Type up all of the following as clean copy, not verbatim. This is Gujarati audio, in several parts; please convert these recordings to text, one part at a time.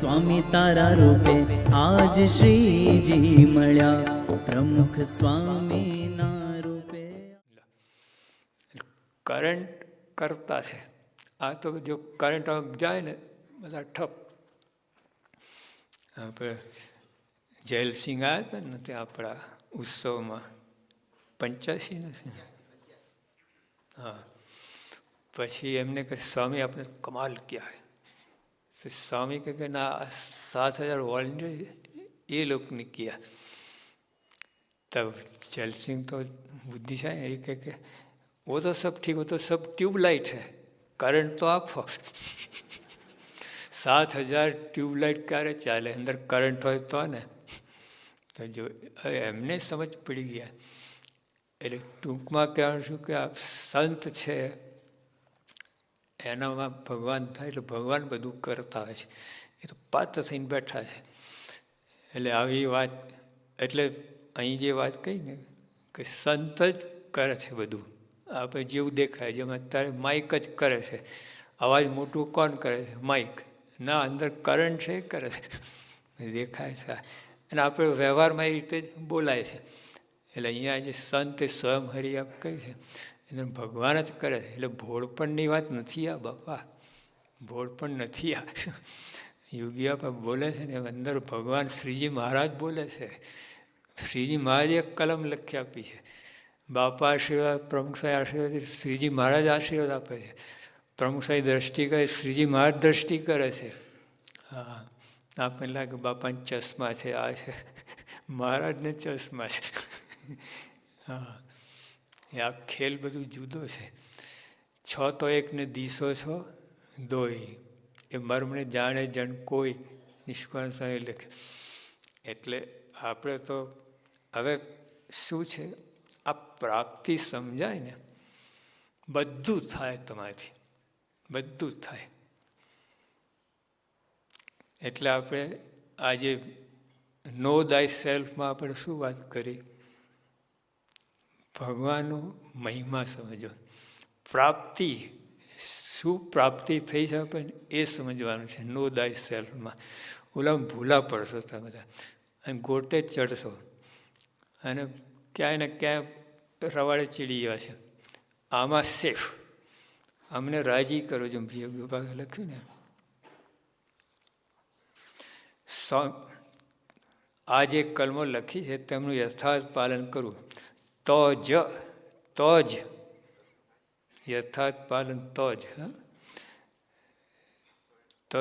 સ્વામી તારા રૂપે આજ શ્રીજી મળ્યા, પ્રમુખ સ્વામીના રૂપે. કરંટ કરતા છે. આ તો જો કરંટ જાય ને બધા ઠપ. આપણે જયલસિંહ આવ્યા હતા ને ત્યાં આપણા ઉત્સવમાં 85 નથી. હા, પછી એમને કહે સ્વામી આપણે કમાલ ક્યાં હે. સ્વામી કહે ના 7,000 વોલ્ટ એ લોકોને કિયા. तब जल सिंह तो बुद्धिशाली है कि वो तो सब ठीक, वो तो सब ट्यूबलाइट है, करंट तो आप हो. 7,000 ટ્યુબલાઇટ ક્યારે ચાલે, અંદર કરંટ હોય તો ને. તો જો એમને સમજ પડી ગયા. એટલે ટૂંકમાં કહેવાનું શું કે આ સંત છે એનામાં ભગવાન થાય, એટલે ભગવાન બધું કરતા હોય છે. એ તો પાત્ર થઈને બેઠા છે. એટલે આવી વાત, એટલે અહીં જે વાત કહી ને કે સંત જ કરે છે બધું. આપણે જેવું દેખાય, જેમ અત્યારે માઇક જ કરે છે. અવાજ મોટું કોણ કરે છે? માઇક. ના, અંદર કરંટ છે એ કરે છે, દેખાય છે. અને આપણે વ્યવહારમાં એ રીતે જ બોલાય છે. એટલે અહીંયા જે સંત એ સ્વયં હરિ આપ કહે છે એને ભગવાન જ કરે છે. એટલે ભોળપણની વાત નથી આ બાપા, ભોળપણ નથી આ. યોગી આપા બોલે છે ને અંદર ભગવાન શ્રીજી મહારાજ બોલે છે. શ્રીજી મહારાજે એક કલમ લખી આપી છે. બાપા આશીર્વાદ, પ્રમુખ સાહેબ આશીર્વાદ, શ્રીજી મહારાજ આશીર્વાદ આપે છે. પ્રમુખ સાહેબ દ્રષ્ટિ કરે, શ્રીજી મહારાજ દ્રષ્ટિ કરે છે. હા, આપણને લાગે બાપાને ચશ્મા છે, આ છે, મહારાજને ચશ્મા છે. હા, આ ખેલ બધું જુદો છે. છો તો એકને દીસો છો દોય, એ મર્મને જાણે જણ કોઈ, નિષ્કાળ સાહેબ લખે. એટલે આપણે તો હવે શું છે, આ પ્રાપ્તિ સમજાય ને બધું થાય તમારાથી, બધું જ થાય. એટલે આપણે આજે નો દાય સેલ્ફમાં આપણે શું વાત કરી? ભગવાનનો મહિમા સમજો. પ્રાપ્તિ, શું પ્રાપ્તિ થઈ છે આપણને એ સમજવાનું છે નો દાય સેલ્ફમાં. ઓલા ભૂલા પડશો તમે બધા અને ગોટે ચડશો અને ક્યાંય ને ક્યાંય રવાડે ચીડી ગયા છે. આમાં સેફ, અમને રાજી કરો. જો વિભાગે લખ્યું ને, આ જે કલમો લખી છે તેમનું યથાર્થ પાલન કરવું તો જ યથાર્થ પાલન તો જ. તો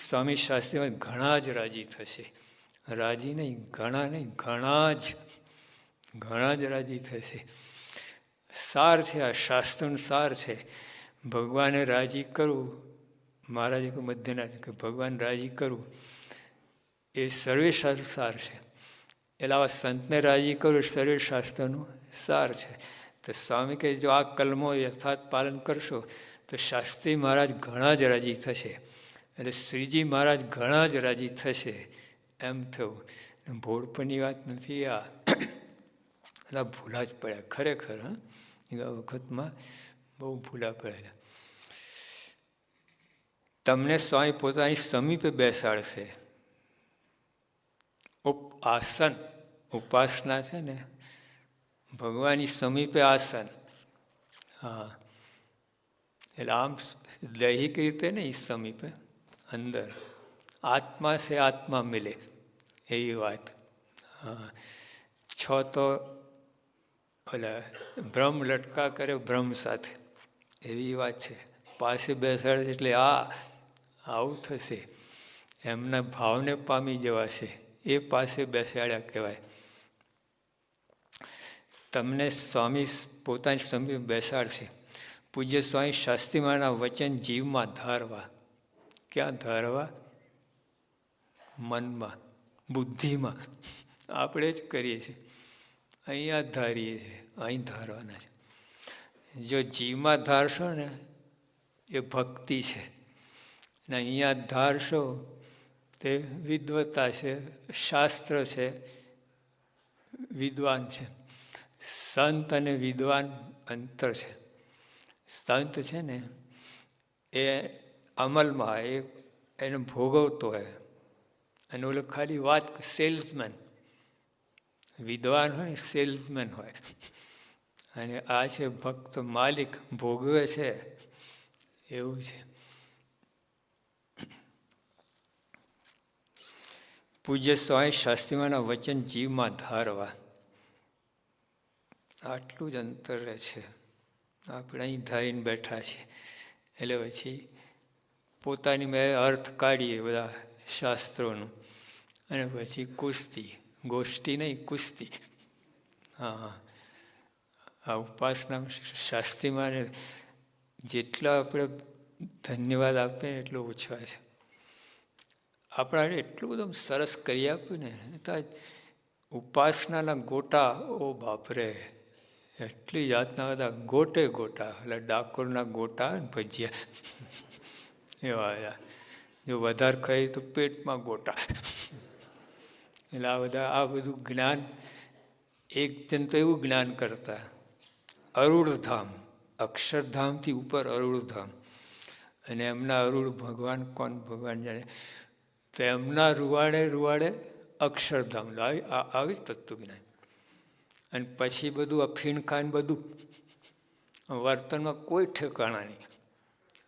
સ્વામી શાસ્ત્રીમાં ઘણા જ રાજી થશે. રાજી નહીં, ઘણા નહીં, ઘણા જ રાજી થશે. સાર છે આ શાસ્ત્રનું, સાર છે. ભગવાને રાજી કરવું, મહારાજે કહ્યું મધ્યના કે ભગવાન રાજી કરવું એ સર્વે શાસ્ત્ર સાર છે. એટલે આવા સંતને રાજી કરવું એ સર્વે શાસ્ત્રનું સાર છે. તો સ્વામી કહે જો આ કલમો યથાર્થ પાલન કરશો તો શાસ્ત્રી મહારાજ ઘણા જ રાજી થશે. એટલે શ્રીજી મહારાજ ઘણા જ રાજી થશે. એમ થયું. ભોળપણની વાત નથી આ. બધા ભૂલા જ પડ્યા ખરેખર. હા, આ વખતમાં બહુ ભૂલા પડ્યા. તમને સ્વામી પોતાની સમીપે બેસાડશે. આસન, ઉપાસના છે ને, ભગવાનની સમીપે આસન. હા, એટલે આમ દૈહિક રીતે નહીં, સમીપે અંદર. આત્મા સે આત્મા મિલે એવી વાત. હા, છો તો ઓલા ભ્રમ લટકા કરે ભ્રમ સાથે એવી વાત છે. પાસે બેસાડે એટલે આવું થશે. એમના ભાવને પામી જવાશે. એ પાસે બેસાડ્યા કહેવાય. તમને સ્વામી પોતાની સમીપે બેસાડશે. પૂજ્ય સ્વામી શાસ્ત્રીમાના વચન જીવમાં ધારવા. ક્યાં ધારવા? મનમાં, બુદ્ધિમાં. આપણે જ કરીએ છીએ. અહીંયા જ ધારીએ છીએ, અહીં ધારવાના છે. જો જીવમાં ધારશો ને એ ભક્તિ છે, ને અહીંયા ધારશો તે વિદ્વતા છે, શાસ્ત્ર છે, વિદ્વાન છે. સંત અને વિદ્વાન અંતર છે. સંત છે ને એ અમલમાં, એ એને ભોગવતો હોય, અને ઓલો ખાલી વાત સેલ્સમેન, વિદ્વાન હોય ને સેલ્સમેન હોય, અને આ છે ભક્ત માલિક, ભોગવે છે, એવું છે. પૂજ્ય સ્વામી શાસ્ત્રીમાના વચન જીવમાં ધારવા, આટલું જ અંતર રહે છે. આપણે અહીં ધારીને બેઠા છીએ, એટલે પછી પોતાની મેં અર્થ કાઢીએ બધા શાસ્ત્રોનું, અને પછી કુસ્તી, ગોષ્ઠી નહીં કુસ્તી. હા, આ ઉપાસના શાસ્ત્રીમાં જેટલા આપણે ધન્યવાદ આપીએ ને એટલું ઓછા છે. આપણા એટલું બધું સરસ કરી આપ્યું ને, તો ઉપાસનાના ગોટા, ઓ બાપરે, એટલી જાતના બધા ગોટે ગોટા, એટલે ડાકોરના ગોટા ભજીયા એવા, જો વધારે ખાઈ તો પેટમાં ગોટા. એટલે આ બધું જ્ઞાન, એક જણ તો એવું જ્ઞાન કરતા, અરુણધામ, અક્ષરધામથી ઉપર અરુણધામ, અને એમના અરુણ ભગવાન કોણ ભગવાન જાણે, તો એમના રૂવાડે અક્ષરધામ, આવી તત્વજ્ઞાન. અને પછી બધું અફીણ ખાન, બધું વર્તનમાં કોઈ ઠેકાણા નહીં,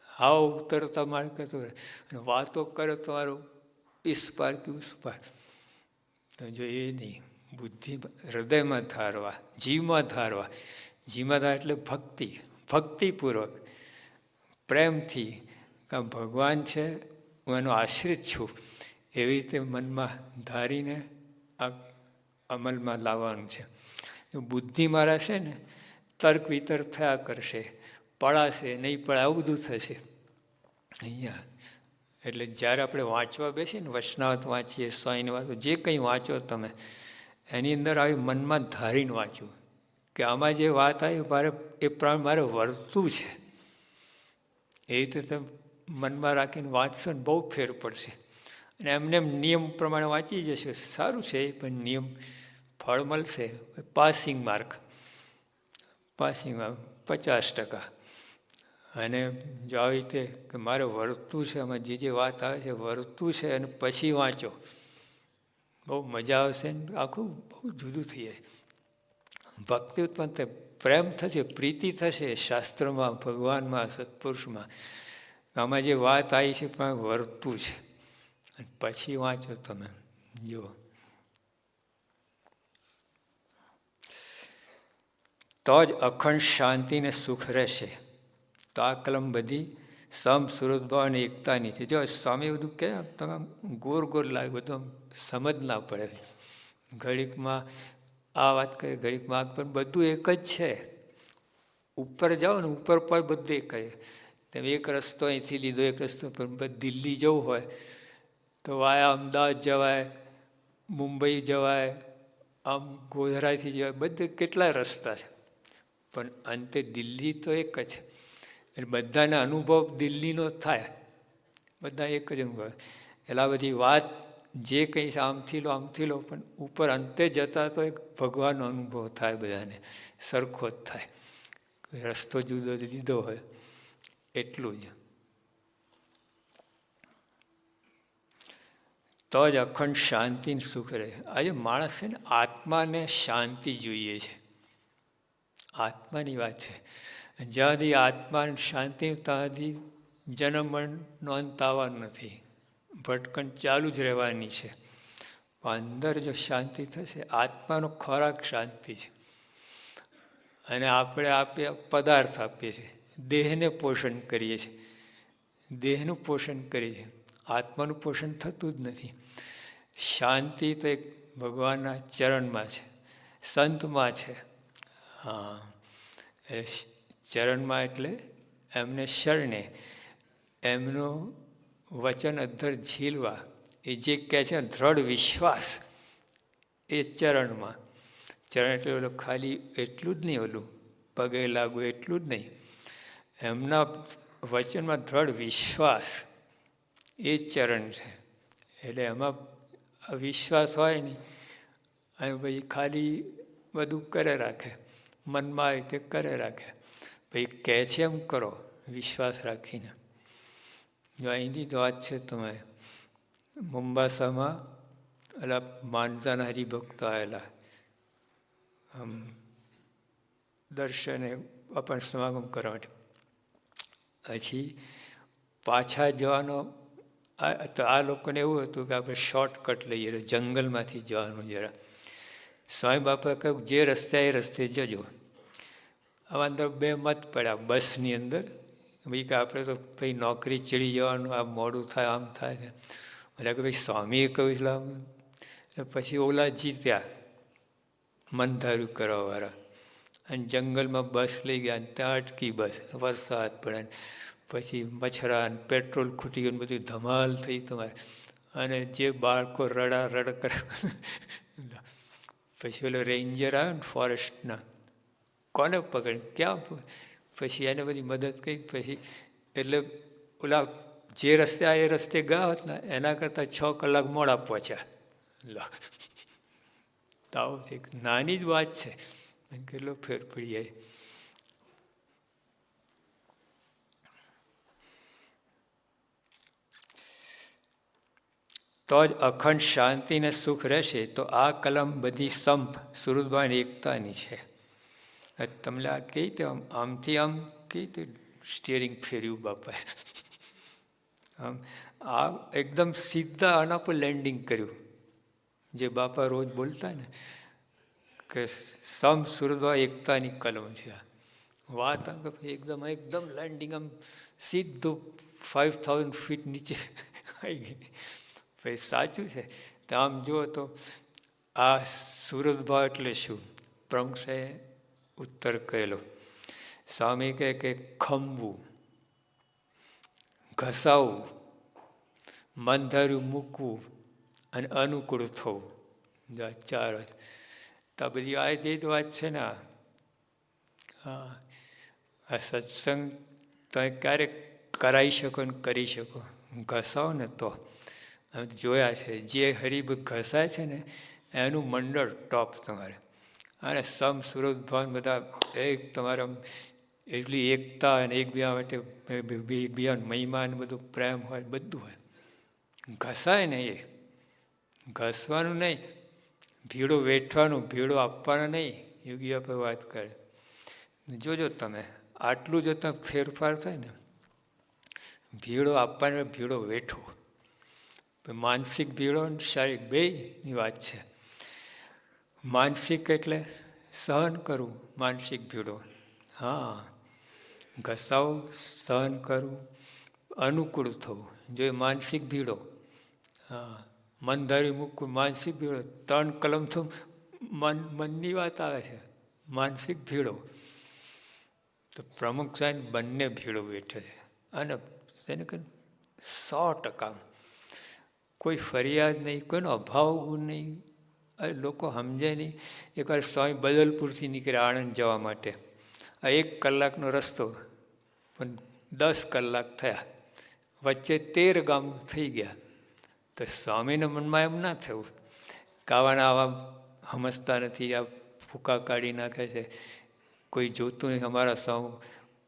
હાવ ઉતરતા મારે કહેતો રહે, અને વાતો કરે તમારું ઇસ્પાર કે ઉસ્પાર. તો જો એ નહીં, બુદ્ધિ હૃદયમાં ધારવા, જીવમાં ધારવા. જીવમાં ધાર એટલે ભક્તિ, ભક્તિપૂર્વક, પ્રેમથી, ભગવાન છે, હું એનો આશ્રિત છું, એવી રીતે મનમાં ધારીને આ અમલમાં લાવવાનું છે. બુદ્ધિ મારા છે ને તર્ક વિતર્ક થયા કરશે, પડાશે નહીં પડે, આવું બધું થશે અહીંયા. એટલે જ્યારે આપણે વાંચવા બેસીએ ને, વચનાવત વાંચીએ, સ્વામીની વાતો, જે કંઈ વાંચો તમે, એની અંદર આવી મનમાં ધારીને વાંચવું કે આમાં જે વાત આવી મારે એ પ્રમાણે મારે વર્તવું છે. એ રીતે તમે મનમાં રાખીને વાંચશો ને બહુ ફેર પડશે. અને એમને એમ નિયમ પ્રમાણે વાંચી જશે, સારું છે, પણ નિયમ ફળ મળશે. પાસિંગ માર્ક, પાસિંગમાં 50%. અને જો આવી રીતે કે મારે વર્તવું છે, આમાં જે વાત આવે છે વર્તવું છે, અને પછી વાંચો, બહુ મજા આવશે ને આખું બહુ જુદું થઈ જાય. ભક્તિ ઉત્પન્ન થાય, પ્રેમ થશે, પ્રીતિ થશે શાસ્ત્રમાં, ભગવાનમાં, સત્પુરુષમાં. આમાં જે વાત આવી છે પણ વર્તવું છે, અને પછી વાંચો તમે, જુઓ. તો જ અખંડ શાંતિ ને સુખ રહેશે. તો આ કલમ બધી સમ સુરત ભાવ અને એકતાની છે. જો સ્વામી બધું કહે, તમે ગોર ગોર લાગે, બધું સમજ ના પડે. ઘડીકમાં આ વાત કરે, ઘડીકમાં આ, પણ બધું એક જ છે. ઉપર જાઓ ને, ઉપર પર બધું એક જ. તમે એક રસ્તો અહીંથી લીધો, એક રસ્તો પણ દિલ્હી જવું હોય તો વાયા અમદાવાદ જવાય, મુંબઈ જવાય, આમ ગોધરાથી જવાય, બધે કેટલા રસ્તા છે, પણ અંતે દિલ્હી તો એક જ. એટલે બધાને અનુભવ દિલ્હીનો થાય, બધા એક જ અનુભવ. એટલે આ બધી વાત જે કંઈ છે આમથી લો, પણ ઉપર અંતે જતા તો એક ભગવાનનો અનુભવ થાય, બધાને સરખો જ થાય. રસ્તો જુદો લીધો હોય એટલું જ. તો જ અખંડ શાંતિ સુખ રહે. આજે માણસ છે ને આત્માને શાંતિ જોઈએ છે, આત્માની વાત છે. જ્યાં સુધી આત્માને શાંતિ, ત્યાં સુધી જન્મનો અંત આવવાનો નથી, ભટકણ ચાલુ જ રહેવાની છે. અંદર જો શાંતિ થશે, આત્માનો ખોરાક શાંતિ છે. અને આપણે પદાર્થ આપીએ છીએ, દેહને પોષણ કરીએ છીએ, દેહનું પોષણ કરીએ છીએ, આત્માનું પોષણ થતું જ નથી. શાંતિ તો એક ભગવાનના ચરણમાં છે, સંતમાં છે. હા, એ ચરણમાં એટલે એમને શરણે, એમનું વચન અધ્ધર ઝીલવા, એ જે કહે છે દ્રઢ વિશ્વાસ, એ ચરણમાં. ચરણ એટલે ઓલું ખાલી એટલું જ નહીં, ઓલું પગે લાગવું એટલું જ નહીં, એમના વચનમાં દ્રઢ વિશ્વાસ, એ ચરણ છે. એટલે એમાં વિશ્વાસ હોય નહીં, અને ભાઈ ખાલી બધું કરે રાખે, મનમાં આવે તે કરે રાખે, ભાઈ કહે છે એમ કરો વિશ્વાસ રાખીને. જો અહીંથી જ વાત છે તમે મુંબાસામાં એટલે માનસાના હરિભક્તો આવેલા આમ દર્શને આપણને સમાગમ કરવા માટે. પછી પાછા જવાનો તો આ લોકોને એવું હતું કે આપણે શોર્ટકટ લઈએ, જંગલમાંથી જવાનું જરા. સ્વામી બાપાએ કહ્યું જે રસ્તે એ રસ્તે જજો. આવા અંદર બે મત પડ્યા બસની અંદર, ભાઈ કે આપણે તો ભાઈ નોકરી ચડી જવાનું, આ મોડું થાય, આમ થાય. એટલે કે ભાઈ સ્વામીએ કહ્યું એટલે પછી ઓલા જીત્યા મનધાર્યું કરવાવાળા, અને જંગલમાં બસ લઈ ગયા, ત્યાં અટકી બસ, વરસાદ પડે, પછી મચ્છરા પેટ્રોલ ખૂટી ગયું, બધું ધમાલ થઈ તમારે. અને જે બાળકો રડ કરે, પછી ઓલો રેન્જર આવ્યો ને ફોરેસ્ટના, કોને પકડી ક્યાં, પછી એને બધી મદદ કરી. પછી એટલે ઓલા જે રસ્તે આ એ રસ્તે ગયા હોત ને એના કરતાં 6 કલાક મોડા પહોંચ્યા. તાવ છે, નાની જ વાત છે, કેટલો ફેર પડી જાય. તો જ અખંડ શાંતિ ને સુખ રહેશે. તો આ કલમ બધી સંપ સુરતભાઈ એકતાની છે. તમને આ કઈ રીતે આમથી આમ કઈ રીતે સ્ટિયરિંગ ફેર્યું બાપાએ, આમ આ એકદમ સીધા આના પર લેન્ડિંગ કર્યું. જે બાપા રોજ બોલતા ને કે સંપ સુરતભાઈ એકતાની કલમ છે. વાત એકદમ એકદમ લેન્ડિંગ આમ સીધું 5000 ફીટ નીચે આવી ગઈ. ભાઈ સાચું છે. તો આમ જુઓ તો આ સુરતભાવ એટલે શું? પ્રમુખ સાહેબ ઉત્તર કરેલો. સ્વામી કહે કે ખંભવું, ઘસાવવું, મનધાર્યું મૂકવું અને અનુકૂળ થવું, 4 વાત. તો આ બધી આ જે વાત છે ને, હા, આ સત્સંગ તમે ક્યારેક કરાવી શકો ને કરી શકો. ઘસાવો ને તો જોયા છે, જે હરિભક્ત ઘસાય છે ને એનું મંડળ ટોપ તમારે. અને સમ સુરત ભાવ બધા એક તમારે એટલી એકતા અને એકબીજા માટે એકબીજાનો મહિમા ને બધું પ્રેમ હોય, બધું હોય. ઘસાય ને એ ઘસવાનું નહીં, ભીડો વેઠવાનું, ભીડો આપવાનો નહીં. યોગી આપણે વાત કરે. જોજો તમે આટલું જો તમે ફેરફાર થાય ને, ભીડો આપવાનો, ભીડો વેઠવો. માનસિક ભીડો અને શારીરિક બેયની વાત છે. માનસિક એટલે સહન કરવું, માનસિક ભીડો. હા, ઘસાવું, સહન કરવું, અનુકૂળ થવું, જો માનસિક ભીડો. હા, મનધારી મૂકવું, માનસિક ભીડો. 3 કલમ તો મનની વાત આવે છે, માનસિક ભીડો. તો પ્રમુખ સાહેબ બંને ભીડો બેઠે છે. અને તેને કહે 100% કોઈ ફરિયાદ નહીં, કોઈનો અભાવ ગુણ નહીં. લોકો સમજે નહીં. એકવાર સ્વામી બદલપુરથી નીકળ્યા આણંદ જવા માટે. આ 1 કલાકનો રસ્તો, પણ 10 કલાક થયા, વચ્ચે 13 ગામ થઈ ગયા. તો સ્વામીના મનમાં એમ ના થયું કે આવા સમજતા નથી, આ ફૂંકા કાઢી નાખે છે, કોઈ જોતું નહીં, અમારા સૌ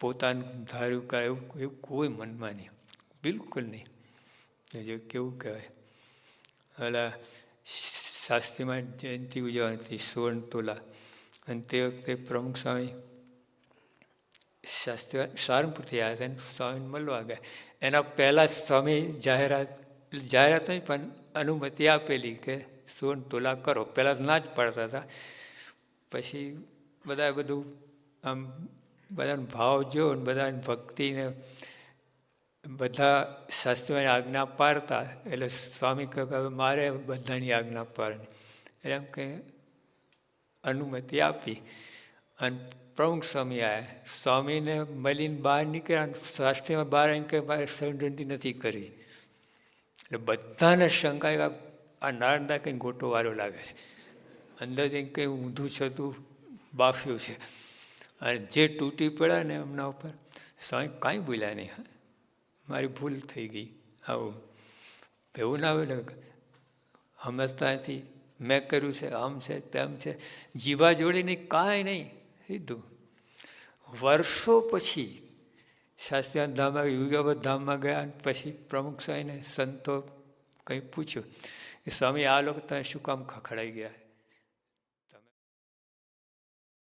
પોતાનું ધાર્યું કરે, એવું કોઈ મનમાં નહીં, બિલકુલ નહીં. જો કેવું કહેવાય, એટલે શાસ્ત્રીમાં જયંતિ ઉજવવાની હતી 16 તુલા, અને તે વખતે પ્રમુખ સ્વામી શાસ્ત્રી સારંગપુરથી આવ્યા હતા અને સ્વામીને મળવા ગયા. એના પહેલાં જ સ્વામી જાહેરાત નહીં પણ અનુમતિ આપેલી કે 16 તુલા કરો. પહેલાં ના જ પાડતા હતા. પછી બધાએ બધું આમ બધાનો ભાવ જો ને બધાની ભક્તિને બધા શાસ્ત્રીઓની આજ્ઞા પાડતા. એટલે સ્વામી કહે કે હવે મારે બધાની આજ્ઞા પાડવાની. એટલે એમ કે અનુમતિ આપી. અને પ્રમુખ સ્વામી આવ્યા. સ્વામીને મળીને બહાર નીકળ્યા. શાસ્ત્રીમાં બહાર આવીને કે મારે સંગતિ નથી કરી. એટલે બધાને શંકા, આ નારદા કંઈ ગોટો વાળો લાગે છે, અંદર જઈને કંઈ ઊંધું છતું બાફ્યું છે. અને જે તૂટી પડ્યા ને એમના ઉપર સ્વામી કાંઈ બોલ્યા નહીં, મારી ભૂલ થઈ ગઈ. આવું એવું ના હોય ને, સમજતા નથી, મેં કર્યું છે, આમ છે, તેમ છે, જીવા જોડી નહીં, કાંઈ નહીં, સીધું. વર્ષો પછી શાસ્ત્રીનાથ ધામમાં યુગાવત ધામમાં ગયા. પછી પ્રમુખ સ્વામીને સંતો કંઈ પૂછ્યું કે સ્વામી આ લોકો તમે શું કામ ખખડાઈ ગયા?